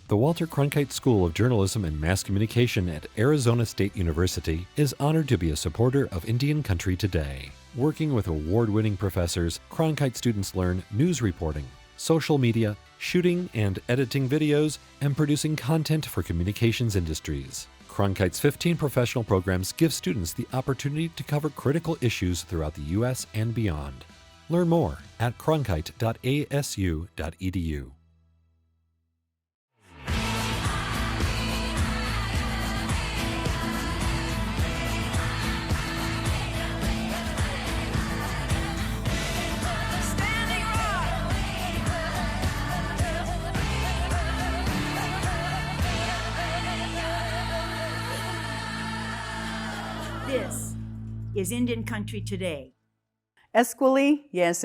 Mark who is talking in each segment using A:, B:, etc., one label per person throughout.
A: The Walter Cronkite School of Journalism and Mass Communication at Arizona State University is honored to be a supporter of Indian Country Today. Working with award-winning professors, Cronkite students learn news reporting, social media, shooting and editing videos, and producing content for communications industries. Cronkite's 15 professional programs give students the opportunity to cover critical issues throughout the U.S. and beyond. Learn more at cronkite.asu.edu.
B: This is Indian Country Today.
C: Esquili, yes,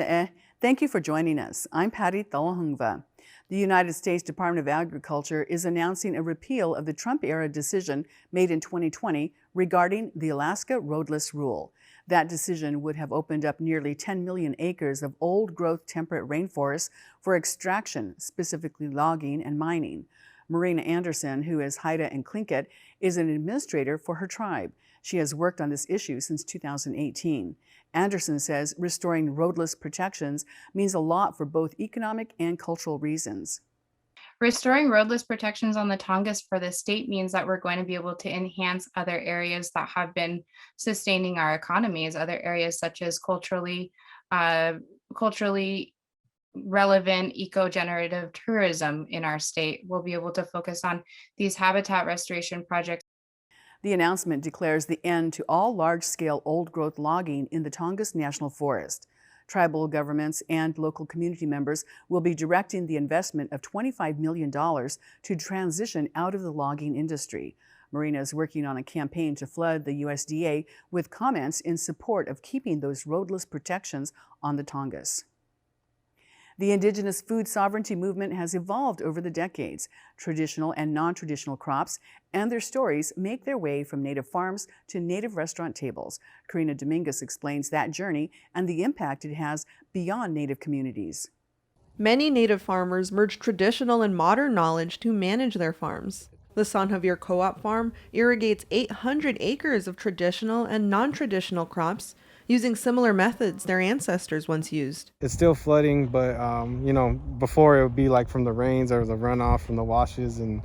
C: thank you for joining us. I'm Patty Thalahungva. The United States Department of Agriculture is announcing a repeal of the Trump-era decision made in 2020 regarding the Alaska roadless rule. That decision would have opened up nearly 10 million acres of old-growth temperate rainforests for extraction, specifically logging and mining. Marina Anderson, who is Haida and Tlingit, is an administrator for her tribe. She has worked on this issue since 2018. Anderson says restoring roadless protections means a lot for both economic and cultural reasons.
D: Restoring roadless protections on the Tongass for the state means that we're going to be able to enhance other areas that have been sustaining our economies, other areas such as culturally relevant eco-generative tourism in our state. We'll be able to focus on these habitat restoration projects.
C: The announcement declares the end to all large-scale old-growth logging in the Tongass National Forest. Tribal governments and local community members will be directing the investment of $25 million to transition out of the logging industry. Marina is working on a campaign to flood the USDA with comments in support of keeping those roadless protections on the Tongass. The Indigenous food sovereignty movement has evolved over the decades. Traditional and non-traditional crops and their stories make their way from native farms to native restaurant tables. Karina Dominguez explains that journey and the impact it has beyond native communities.
E: Many native farmers merge traditional and modern knowledge to manage their farms. The San Javier Co-op Farm irrigates 800 acres of traditional and non-traditional crops using similar methods their ancestors once used.
F: It's still flooding, but before it would be like from the rains or the runoff from the washes and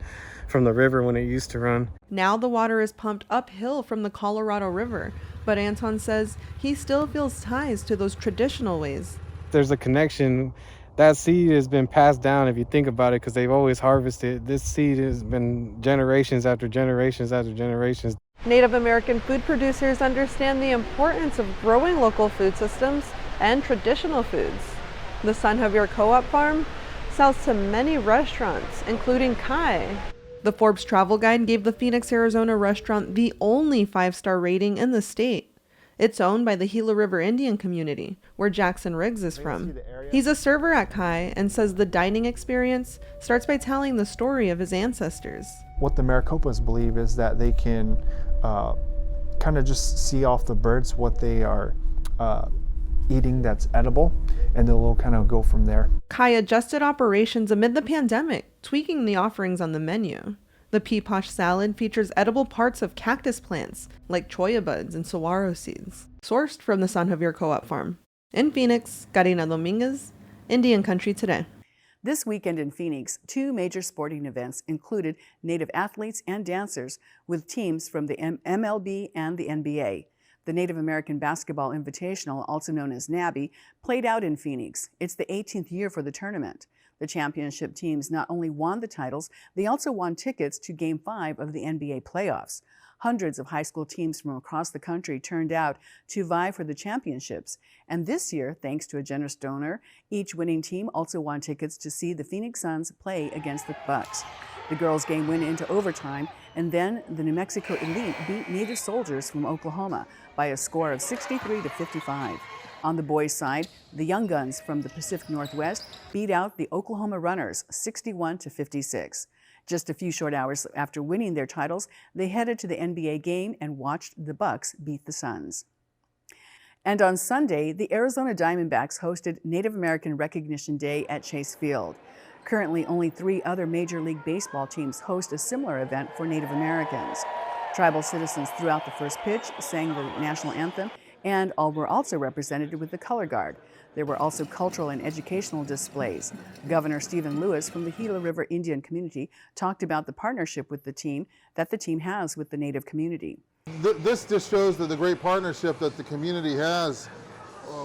F: from the river when it used to run.
E: Now the water is pumped uphill from the Colorado River, but Anton says he still feels ties to those traditional ways.
F: There's a connection. That seed has been passed down, if you think about it, because they've always harvested. This seed has been generations after generations after generations.
E: Native American food producers understand the importance of growing local food systems and traditional foods. The San Javier Co-op Farm sells to many restaurants, including Kai. The Forbes Travel Guide gave the Phoenix, Arizona restaurant the only 5-star rating in the state. It's owned by the Gila River Indian community, where Jackson Riggs is from. He's a server at Kai and says the dining experience starts by telling the story of his ancestors.
G: What the Maricopas believe is that they can kind of just see off the birds what they are eating that's edible, and they'll kind of go from there.
E: Kai adjusted operations amid the pandemic, tweaking the offerings on the menu. The peaposh salad features edible parts of cactus plants, like cholla buds and saguaro seeds, sourced from the San Javier Co-op Farm. In Phoenix, Karina Dominguez, Indian Country Today.
C: This weekend in Phoenix, 2 major sporting events included Native athletes and dancers with teams from the MLB and the NBA. The Native American Basketball Invitational, also known as NABI, played out in Phoenix. It's the 18th year for the tournament. The championship teams not only won the titles, they also won tickets to Game 5 of the NBA playoffs. Hundreds of high school teams from across the country turned out to vie for the championships. And this year, thanks to a generous donor, each winning team also won tickets to see the Phoenix Suns play against the Bucks. The girls' game went into overtime, and then the New Mexico Elite beat Native Soldiers from Oklahoma by a score of 63-55. On the boys' side, the Young Guns from the Pacific Northwest beat out the Oklahoma Runners 61-56. Just a few short hours after winning their titles, they headed to the NBA game and watched the Bucks beat the Suns. And on Sunday, the Arizona Diamondbacks hosted Native American Recognition Day at Chase Field. Currently, only 3 other Major League Baseball teams host a similar event for Native Americans. Tribal citizens threw out the first pitch, sang the national anthem, and all were also represented with the color guard. There were also cultural and educational displays. Governor Stephen Lewis from the Gila River Indian community talked about the partnership with the team has with the Native community.
H: This just shows the great partnership that the community has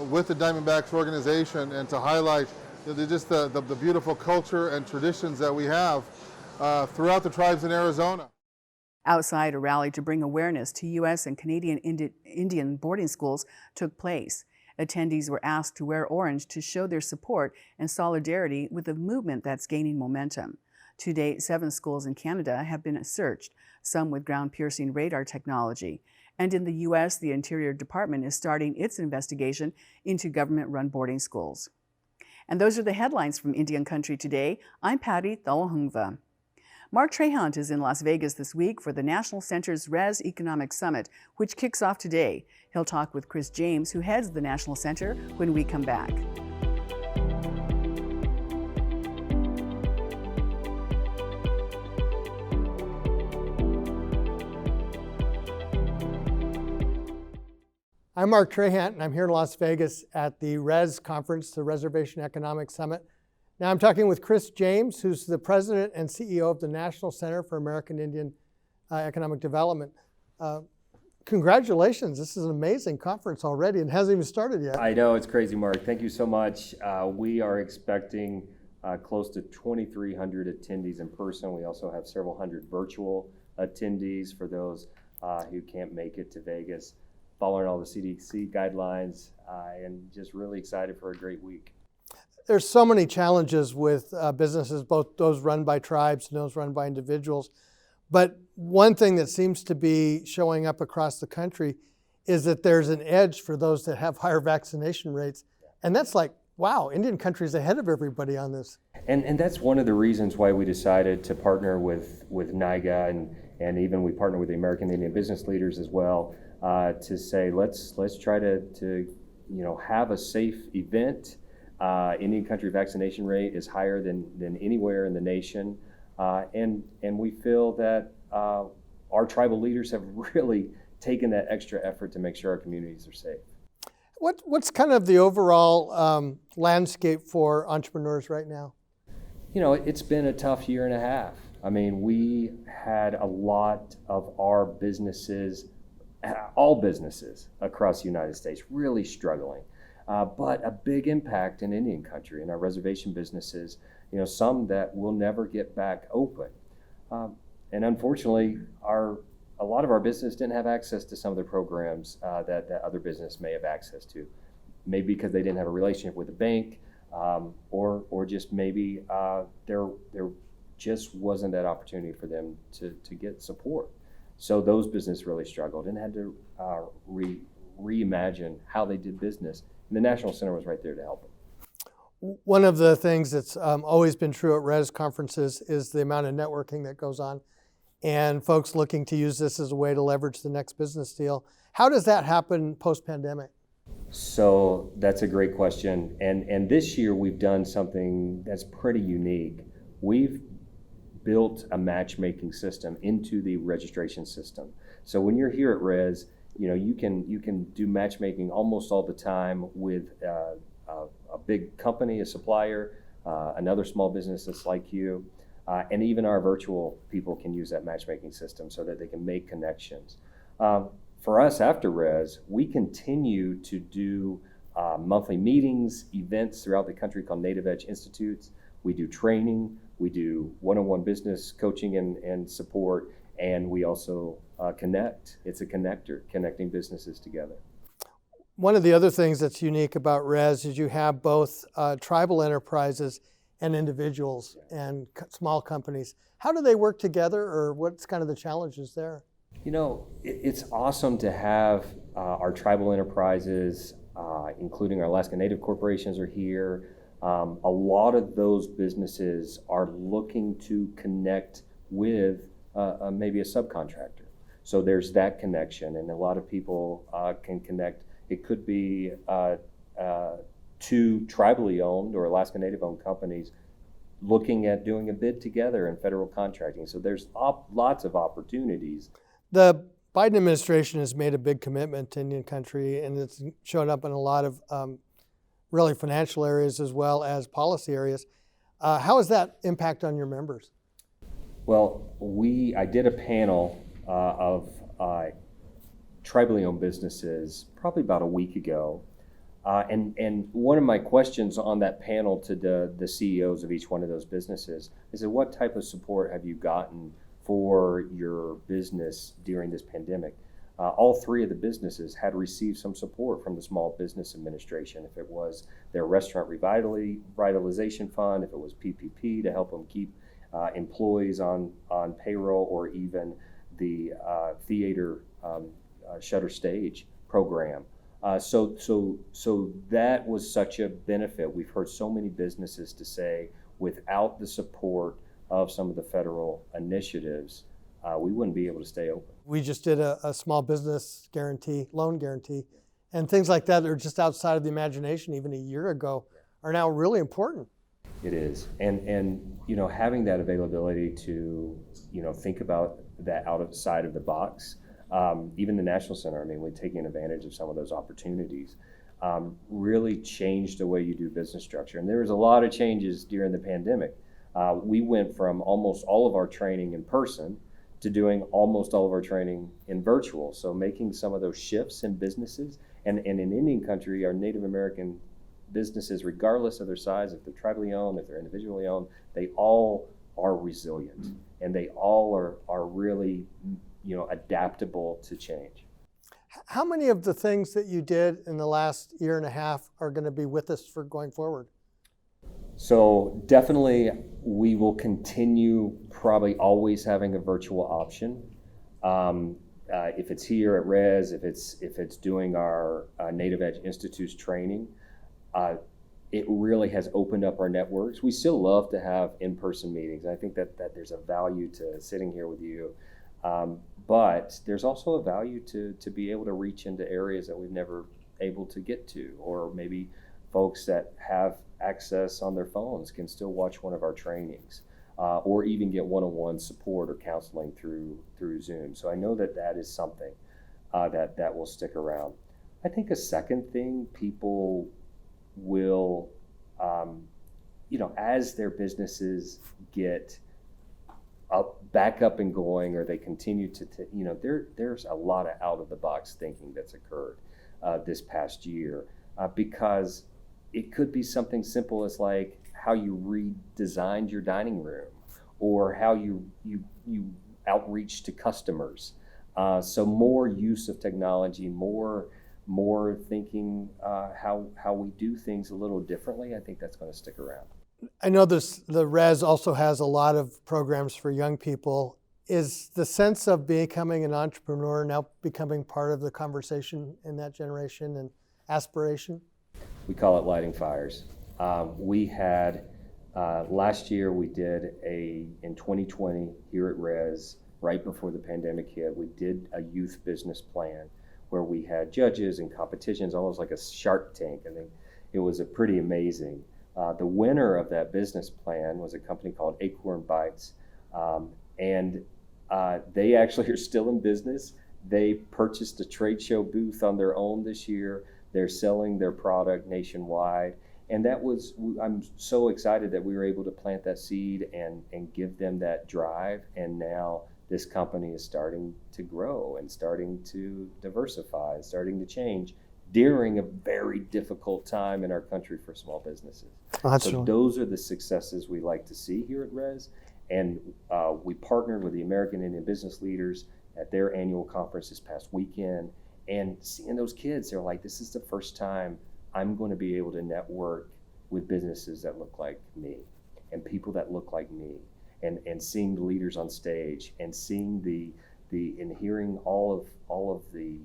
H: with the Diamondbacks organization, and to highlight the beautiful culture and traditions that we have throughout the tribes in Arizona.
C: Outside, a rally to bring awareness to U.S. and Canadian Indian boarding schools took place. Attendees were asked to wear orange to show their support and solidarity with a movement that's gaining momentum. To date, 7 schools in Canada have been searched, some with ground-piercing radar technology. And in the U.S., the Interior Department is starting its investigation into government-run boarding schools. And those are the headlines from Indian Country Today. I'm Patty Thalahungva. Mark Trahant is in Las Vegas this week for the National Center's Res Economic Summit, which kicks off today. He'll talk with Chris James, who heads the National Center, when we come back.
I: I'm Mark Trahant, and I'm here in Las Vegas at the RES conference, the Reservation Economic Summit. Now I'm talking with Chris James, who's the president and CEO of the National Center for American Indian Economic Development. Congratulations, this is an amazing conference already and hasn't even started yet.
J: I know, it's crazy, Mark. Thank you so much. We are expecting close to 2,300 attendees in person. We also have several hundred virtual attendees for those who can't make it to Vegas, following all the CDC guidelines, and just really excited for a great week.
I: There's so many challenges with businesses, both those run by tribes and those run by individuals. But one thing that seems to be showing up across the country is that there's an edge for those that have higher vaccination rates. And that's like, wow, Indian country is ahead of everybody on this.
J: And that's one of the reasons why we decided to partner with NIGA, and even we partner with the American Indian Business Leaders as well, to say, let's try to have a safe event. Indian country vaccination rate is higher than anywhere in the nation, and we feel that our tribal leaders have really taken that extra effort to make sure our communities are safe.
I: What's kind of the overall landscape for entrepreneurs right now?
J: It's been a tough year and a half. I mean, we had a lot of our businesses, all businesses across the United States, really struggling. But a big impact in Indian country, in our reservation businesses, some that will never get back open. And unfortunately, a lot of our business didn't have access to some of the programs that other business may have access to. Maybe because they didn't have a relationship with the bank, or just maybe there just wasn't that opportunity for them to get support. So those businesses really struggled and had to reimagine how they did business. And the National Center was right there to help them.
I: One of the things that's always been true at RES conferences is the amount of networking that goes on, and folks looking to use this as a way to leverage the next business deal. How does that happen post-pandemic?
J: So that's a great question. And this year we've done something that's pretty unique. We've built a matchmaking system into the registration system. So when you're here at RES, you can do matchmaking almost all the time with a big company, a supplier, another small business that's like you, and even our virtual people can use that matchmaking system so that they can make connections. For us after RES, we continue to do monthly meetings, events throughout the country called Native Edge Institutes. We do training, we do one-on-one business coaching and support, and we also connect. It's a connector, connecting businesses together.
I: One of the other things that's unique about RES is you have both tribal enterprises and individuals and small companies. How do they work together, or what's kind of the challenges there?
J: It's awesome to have our tribal enterprises, including our Alaska Native corporations are here. A lot of those businesses are looking to connect with maybe a subcontractor. So there's that connection, and a lot of people can connect. It could be two tribally owned or Alaska Native owned companies looking at doing a bid together in federal contracting. So there's lots of opportunities.
I: The Biden administration has made a big commitment to Indian country, and it's shown up in a lot of really financial areas as well as policy areas. How has that impact on your members?
J: Well, I did a panel of tribally owned businesses probably about a week ago. And one of my questions on that panel to the CEOs of each one of those businesses is, what type of support have you gotten for your business during this pandemic? All three of the businesses had received some support from the Small Business Administration. If it was their restaurant revitalization fund, if it was PPP to help them keep employees on payroll, or even the theater shutter stage program. So that was such a benefit. We've heard so many businesses to say, without the support of some of the federal initiatives, we wouldn't be able to stay open.
I: We just did a small business guarantee, loan guarantee, and things like that are just outside of the imagination even a year ago are now really important.
J: It is, and having that availability to think about that outside of the box. Even the National Center, we're taking advantage of some of those opportunities, really changed the way you do business structure. And there was a lot of changes during the pandemic. We went from almost all of our training in person to doing almost all of our training in virtual. So making some of those shifts in businesses, and in Indian country, our Native American businesses, regardless of their size, if they're tribally owned, if they're individually owned, they all are resilient, and they all are really adaptable to change.
I: How many of the things that you did in the last year and a half are going to be with us for going forward?
J: So definitely we will continue probably always having a virtual option. If it's here at Res, if it's doing our Native Edge Institute's training, it really has opened up our networks. We still love to have in-person meetings. I think that there's a value to sitting here with you. But there's also a value to be able to reach into areas that we've never able to get to, or maybe folks that have access on their phones can still watch one of our trainings, or even get one-on-one support or counseling through Zoom. So I know that is something that will stick around. I think a second thing, people will, as their businesses get back up and going, or they continue to there's a lot of out of the box thinking that's occurred this past year, because it could be something simple as like how you redesigned your dining room, or how you outreach to customers. So more use of technology, more thinking how we do things a little differently. I think that's going to stick around.
I: I know the Res also has a lot of programs for young people. Is the sense of becoming an entrepreneur now becoming part of the conversation in that generation and aspiration?
J: We call it lighting fires. We had, last year we did in 2020 here at Res, right before the pandemic hit, we did a youth business plan where we had judges and competitions, almost like a Shark Tank. I think it was pretty amazing. The winner of that business plan was a company called Acorn Bites, and they actually are still in business. They purchased a trade show booth on their own this year. They're selling their product nationwide, and I'm so excited that we were able to plant that seed and give them that drive, and now this company is starting to grow and starting to diversify and starting to change during a very difficult time in our country for small businesses. So those are the successes we like to see here at Res. And we partnered with the American Indian Business Leaders at their annual conference this past weekend. And seeing those kids, they're like, this is the first time I'm going to be able to network with businesses that look like me and people that look like me. And seeing the leaders on stage, and seeing and hearing all of the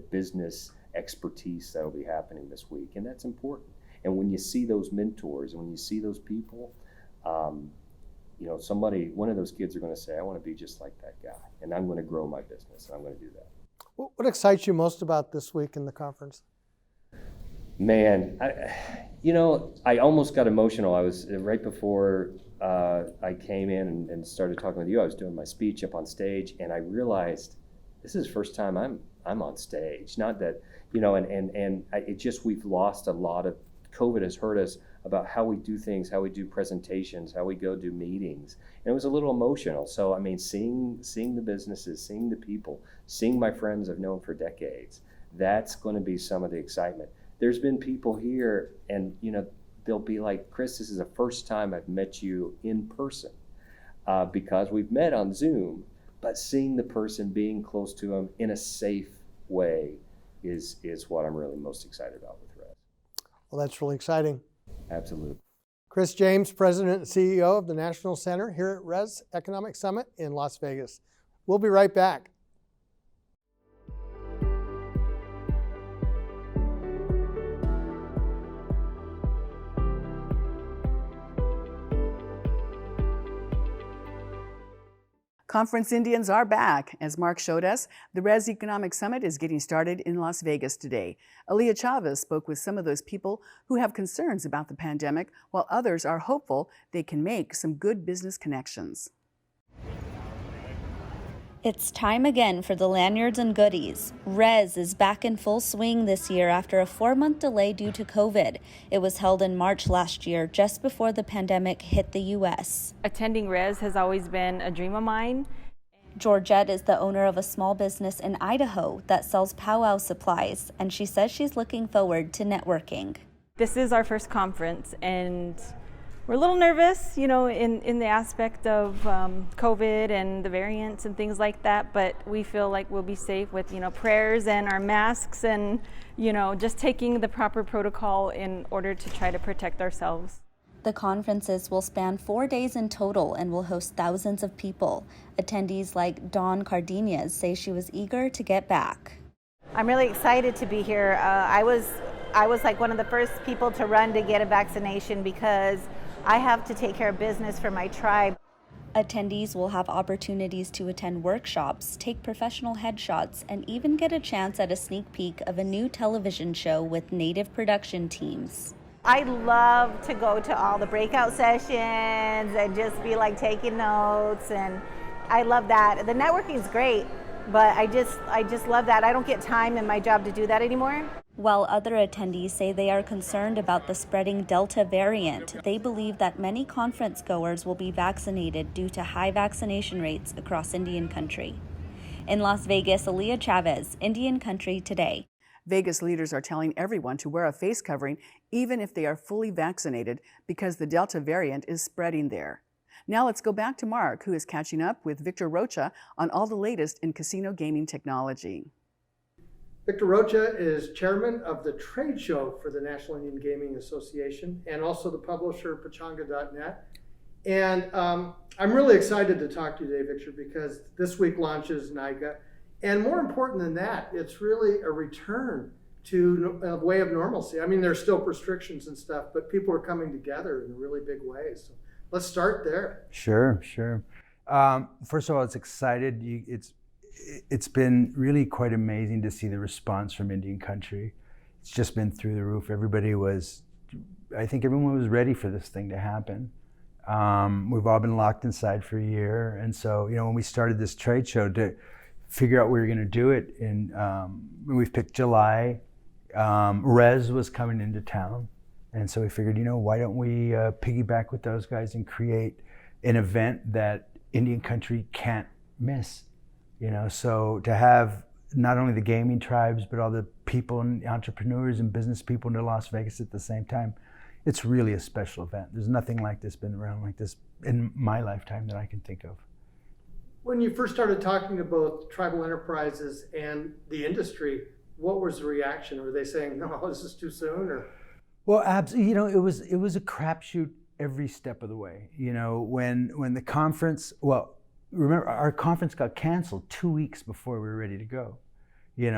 J: business expertise that will be happening this week. And that's important. And when you see those mentors, and when you see those people, one of those kids are going to say, I want to be just like that guy, and I'm going to grow my business, and I'm going to do that.
I: What excites you most about this week in the conference?
J: Man, I almost got emotional. I was right before I came in and started talking with you. I was doing my speech up on stage, and I realized this is the first time I'm on stage. Not that, it just, we've lost a lot of, COVID has hurt us about how we do things, how we do presentations, how we go do meetings. And it was a little emotional. So, I mean, seeing the businesses, seeing the people, seeing my friends I've known for decades, that's going to be some of the excitement. There's been people here and, they'll be like, Chris, this is the first time I've met you in person, because we've met on Zoom, but seeing the person, being close to them in a safe way is what I'm really most excited about with Res.
I: Well, that's really exciting.
J: Absolutely.
I: Chris James, President and CEO of the National Center here at Res Economic Summit in Las Vegas. We'll be right back.
C: Conference Indians are back. As Mark showed us, the Res Economic Summit is getting started in Las Vegas today. Aaliyah Chavez spoke with some of those people who have concerns about the pandemic, while others are hopeful they can make some good business connections.
K: It's time again for the lanyards and goodies. Res is back in full swing this year after a 4-month delay due to COVID. It was held in March last year, just before the pandemic hit the U.S.
L: Attending Res has always been a dream of mine.
K: Georgette is the owner of a small business in Idaho that sells powwow supplies, and she says she's looking forward to networking.
L: This is our first conference, and we're a little nervous, in the aspect of COVID and the variants and things like that, but we feel like we'll be safe with, prayers and our masks and, just taking the proper protocol in order to try to protect ourselves.
K: The conferences will span 4 days in total and will host thousands of people. Attendees like Dawn Cardenas say she was eager to get back.
M: I'm really excited to be here. I was like one of the first people to run to get a vaccination because I have to take care of business for my tribe.
K: Attendees will have opportunities to attend workshops, take professional headshots, and even get a chance at a sneak peek of a new television show with native production teams.
M: I love to go to all the breakout sessions and just be like taking notes, and I love that. The networking is great, but I just love that. I don't get time in my job to do that anymore.
K: While other attendees say they are concerned about the spreading Delta variant, they believe that many conference goers will be vaccinated due to high vaccination rates across Indian country. In Las Vegas, Aaliyah Chavez, Indian Country Today.
C: Vegas leaders are telling everyone to wear a face covering even if they are fully vaccinated because the Delta variant is spreading there. Now let's go back to Mark, who is catching up with Victor Rocha on all the latest in casino gaming technology.
I: Victor Rocha is chairman of the trade show for the National Indian Gaming Association and also the publisher Pachanga.net. And I'm really excited to talk to you today, Victor, because this week launches NIGA. And more important than that, it's really a return to a way of normalcy. I mean, there's still restrictions and stuff, but people are coming together in really big ways. So let's start there.
N: Sure. First of all, it's excited. It's been really quite amazing to see the response from Indian country. It's just been through the roof. I think everyone was ready for this thing to happen. We've all been locked inside for a year. And so, when we started this trade show to figure out we were going to do it, and we've picked July, Res was coming into town. And so we figured, why don't we piggyback with those guys and create an event that Indian country can't miss. So to have not only the gaming tribes, but all the people and entrepreneurs and business people into Las Vegas at the same time, it's really a special event. There's nothing like this been around like this in my lifetime that I can think of.
I: When you first started talking to both tribal enterprises and the industry, what was the reaction? Were they saying, no, this is too soon? Or?
N: Well, absolutely. It was a crapshoot every step of the way. When the conference, remember, our conference got canceled 2 weeks before we were ready to go.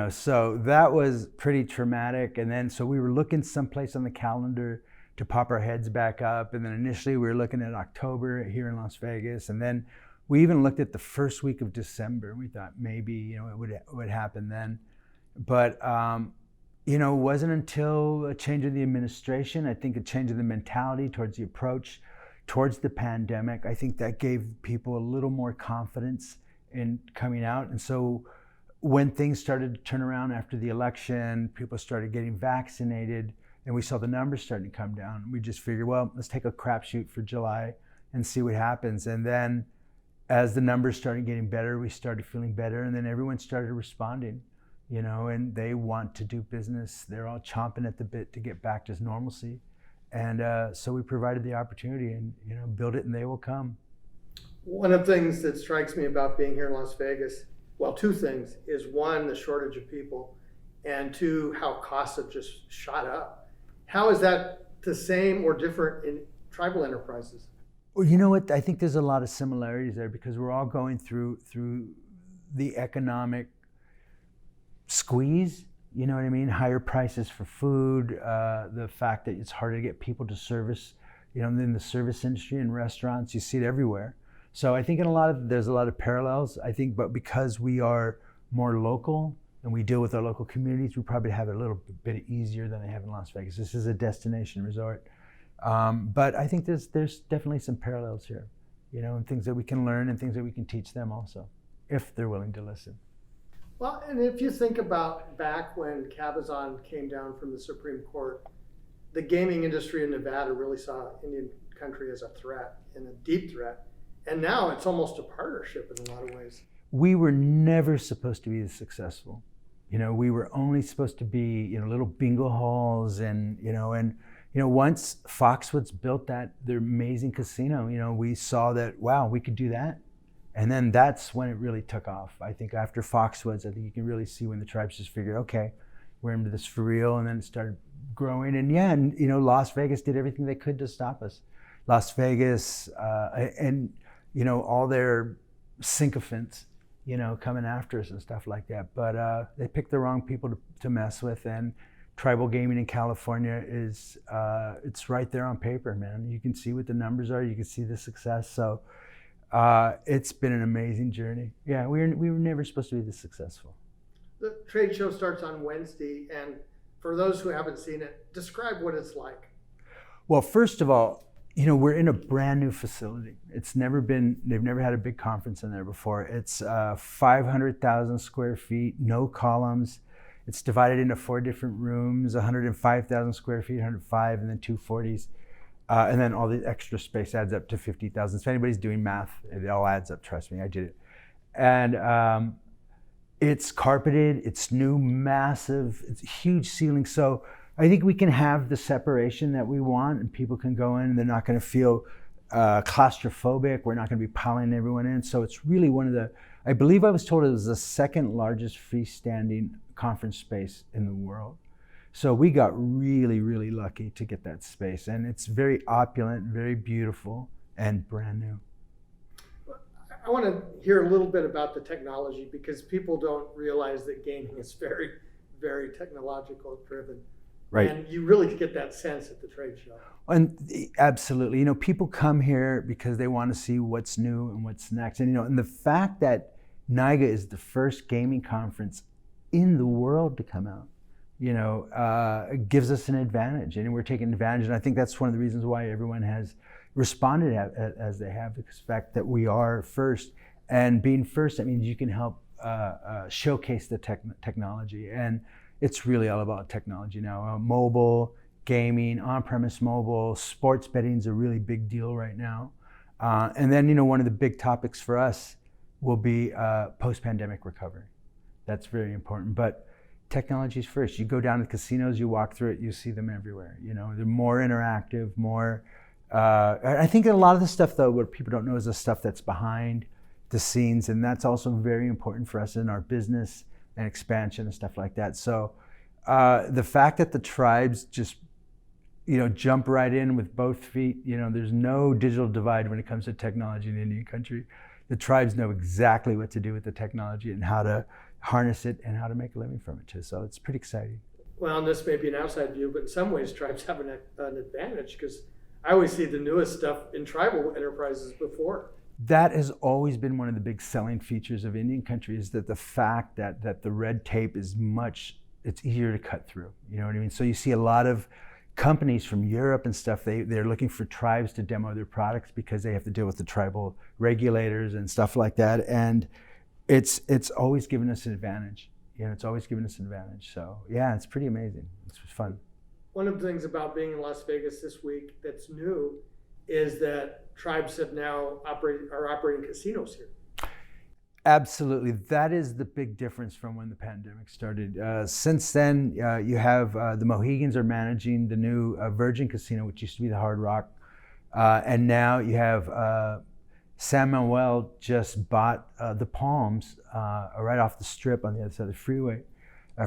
N: So that was pretty traumatic. And then, so we were looking someplace on the calendar to pop our heads back up. And then initially we were looking at October here in Las Vegas. And then we even looked at the first week of December. We thought maybe, it would happen then. But, it wasn't until a change of the administration, I think a change of the mentality towards the approach, towards the pandemic. I think that gave people a little more confidence in coming out. And so when things started to turn around after the election, people started getting vaccinated, and we saw the numbers starting to come down. We just figured, well, let's take a crapshoot for July and see what happens. And then as the numbers started getting better, we started feeling better, and then everyone started responding, and they want to do business. They're all chomping at the bit to get back to normalcy. And so we provided the opportunity, and build it and they will come.
I: One of the things that strikes me about being here in Las Vegas, well, two things, is one, the shortage of people, and two, how costs have just shot up. How is that the same or different in tribal enterprises?
N: Well, you know what? I think there's a lot of similarities there because we're all going through the economic squeeze. You know what I mean? Higher prices for food, the fact that it's harder to get people to service, in the service industry and restaurants, you see it everywhere. So I think there's a lot of parallels, I think, but because we are more local and we deal with our local communities, we probably have it a little bit easier than they have in Las Vegas. This is a destination resort. But I think there's definitely some parallels here, and things that we can learn and things that we can teach them also, if they're willing to listen.
I: Well, and if you think about back when Cabazon came down from the Supreme Court, the gaming industry in Nevada really saw Indian country as a threat, and a deep threat. And now it's almost a partnership in a lot of ways.
N: We were never supposed to be this successful. We were only supposed to be, little bingo halls and once Foxwoods built their amazing casino, we saw that, wow, we could do that. And then that's when it really took off. I think after Foxwoods, I think you can really see when the tribes just figured, okay, we're into this for real. And then it started growing. And Las Vegas did everything they could to stop us. Las Vegas and all their sycophants, coming after us and stuff like that. But they picked the wrong people to mess with. And tribal gaming in California is, it's right there on paper, man. You can see what the numbers are. You can see the success. So it's been an amazing journey. Yeah, we were never supposed to be this successful.
I: The trade show starts on Wednesday. And for those who haven't seen it, describe what it's like.
N: Well, first of all, we're in a brand new facility. They've never had a big conference in there before. It's 500,000 square feet, no columns. It's divided into 4 different rooms, 105,000 square feet, 105, and then 240s. And then all the extra space adds up to 50,000. If anybody's doing math, it all adds up, trust me, I did it. And it's carpeted, it's new, massive, it's huge ceiling. So I think we can have the separation that we want, and people can go in and they're not going to feel claustrophobic. We're not going to be piling everyone in. So it's really I believe I was told it was the second largest freestanding conference space in the world. So we got really, really lucky to get that space. And it's very opulent, very beautiful, and brand new.
I: I want to hear a little bit about the technology because people don't realize that gaming is very, very technological driven.
N: Right.
I: And you really get that sense at the trade show.
N: And absolutely, people come here because they want to see what's new and what's next. And the fact that NIGA is the first gaming conference in the world to come out, gives us an advantage, and we're taking advantage. And I think that's one of the reasons why everyone has responded as they have, the fact that we are first. And being first, that means you can help showcase the technology. And it's really all about technology now. Mobile, gaming, on-premise mobile, sports betting is a really big deal right now. And then, one of the big topics for us will be post-pandemic recovery. That's very important. But technology is first. You go down to casinos, you walk through it, you see them everywhere. They're more interactive, more. I think a lot of the stuff, though, what people don't know is the stuff that's behind the scenes, and that's also very important for us in our business and expansion and stuff like that. So the fact that the tribes just, jump right in with both feet, there's no digital divide when it comes to technology in Indian country. The tribes know exactly what to do with the technology and how to harness it and how to make a living from it too. So it's pretty exciting.
I: Well, and this may be an outside view, but in some ways tribes have an advantage because I always see the newest stuff in tribal enterprises before.
N: That has always been one of the big selling features of Indian country, is that the fact that the red tape is it's easier to cut through. You know what I mean? So you see a lot of companies from Europe and stuff, they're looking for tribes to demo their products because they have to deal with the tribal regulators and stuff like that. And it's always given us an advantage. It's always given us an advantage. So yeah, it's pretty amazing. It's fun.
I: One of the things about being in Las Vegas this week that's new is that tribes have now are operating casinos here.
N: Absolutely. That is the big difference from when the pandemic started. Since then, you have the Mohegans are managing the new Virgin Casino, which used to be the Hard Rock. And now you have San Manuel just bought the Palms right off the strip on the other side of the freeway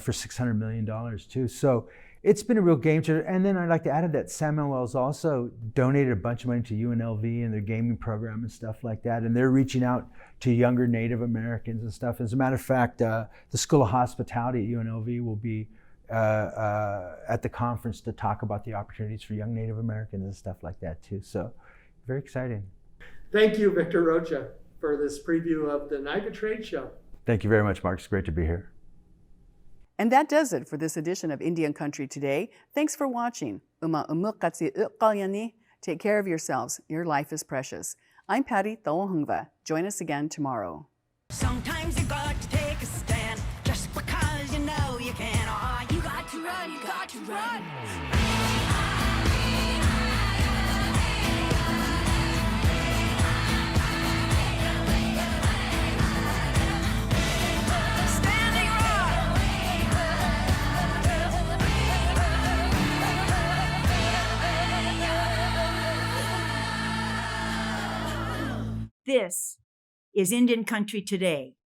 N: for $600 million too. So it's been a real game changer. And then I'd like to add that San Manuel's also donated a bunch of money to UNLV and their gaming program and stuff like that. And they're reaching out to younger Native Americans and stuff. As a matter of fact, the School of Hospitality at UNLV will be at the conference to talk about the opportunities for young Native Americans and stuff like that too. So very exciting.
I: Thank you, Victor Rocha, for this preview of the NIGA Trade Show.
N: Thank you very much, Mark. It's great to be here.
C: And that does it for this edition of Indian Country Today. Thanks for watching. Take care of yourselves. Your life is precious. I'm Patty Tawahungva. Join us again tomorrow.
B: Sometimes you got to take a stand just because you know you can. Oh, you got to run, you got to run. This is Indian Country Today.